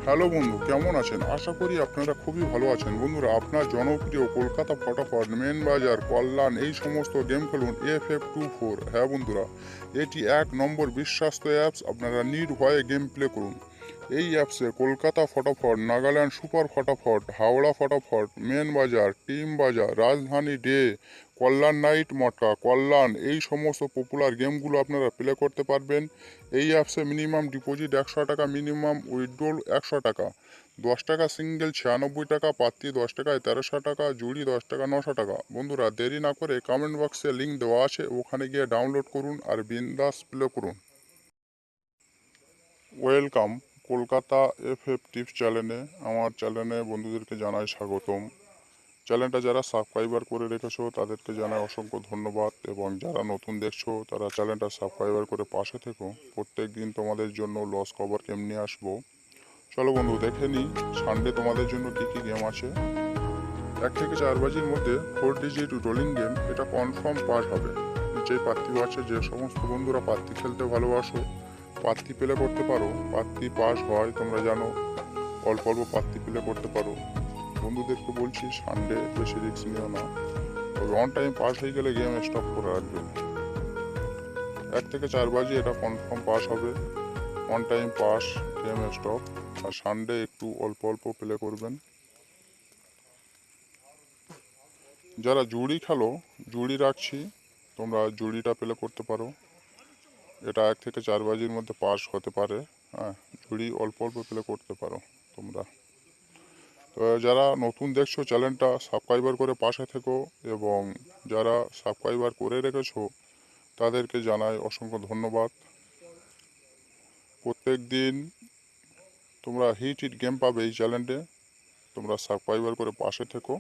Hello বন্ধু, কেমন আছেন? আশা করি আপনারা খুবই ভালো আছেন। বন্ধুরা, আপনার জনপ্রিয় কলকাতা ফটাফট, মেন বাজার, কল্যাণ এই সমস্ত গেম খেলুন FF24। হ্যাঁ বন্ধুরা, এটি 1 নম্বর বিশ্বস্ত অ্যাপস। আপনারা নির্ভয়ে গেম প্লে করুন। এই অ্যাপসে কলকাতা ফটাফট, নাগাল্যান্ড সুপার ফটাফট, হাওড়া ফটাফট, মেন বাজার, টিম বাজার, রাজধানী ডে, কল্যাণ নাইট মটকা, কল্যাণ এই সমস্ত পপুলার গেমগুলো আপনারা প্লে করতে পারবেন। এই অ্যাপসে মিনিমাম ডিপোজিট 100 টাকা, মিনিমাম উইথড্রল 100 টাকা। 10 টাকা সিঙ্গেল, 96 টাকা পাত্তি, 10 টাকায় 1300 টাকা, জুড়ি 10 টাকা, 900 টাকা। বন্ধুরা, দেরি না করে কমেন্ট বক্সে লিঙ্ক দেওয়া আছে, ওখানে গিয়ে ডাউনলোড করুন আর বিন্দাস প্লে করুন। ওয়েলকাম কলকাতা FF টিপস চ্যানেলে। আমার চ্যানেলে বন্ধুদেরকে জানাই স্বাগতম। চ্যানেলটা যারা সাবস্ক্রাইবার করে রেখেছো তাদেরকে জানাই অসংখ্য ধন্যবাদ, এবং যারা নতুন দেখছো তারা চ্যানেলটা সাবস্ক্রাইবার করে পাশে থেকো। প্রত্যেক দিন তোমাদের জন্য লস কভার গেম নিয়ে আসবো। চলো বন্ধু, দেখে নিই সানডে তোমাদের জন্য কী কী গেম আছে। 1 থেকে 4 বাজির মধ্যে 4 ডিজিট রোলিং গেম, এটা কনফার্ম পাস হবে। নিচেই পাত্তিও আছে। যে সমস্ত বন্ধুরা পাত্তি খেলতে ভালোবাসো, পাত্তি প্লে করতে পারো, পাত্তি পাস হয় তোমরা জানো, অল্প অল্প পাত্তি প্লে করতে পারো। বন্ধুদেরকে বলছি সানডে বেশি রিস্ক নিও না, তবে অন টাইম পাস হয়ে গেলে গেম স্টপ করে রাখবেন। 1 থেকে 4 বাজি এটা কনফার্ম পাস হবে, on time pass, game stop. আর সানডে একটু অল্প অল্প প্লে করবেন। যারা জুড়ি খেলো, জুড়ি রাখছি, তোমরা জুড়িটা প্লে করতে পারো। এটা 1 থেকে 4 বাজির মধ্যে পাস হতে পারে। হ্যাঁ, জুড়ি অল্প অল্প প্লে করতে পারো তোমরা। তো যারা নতুন দেখছো চ্যানেলটা সাবস্ক্রাইবার করে পাশে থেকো, এবং যারা সাবস্ক্রাইবার করে রেখেছো তাদেরকে জানাই অসংখ্য ধন্যবাদ। প্রত্যেক দিন তোমরা হিট গেম পাবে এই চ্যানেলে, তোমরা সাবস্ক্রাইবার করে পাশে থেকো।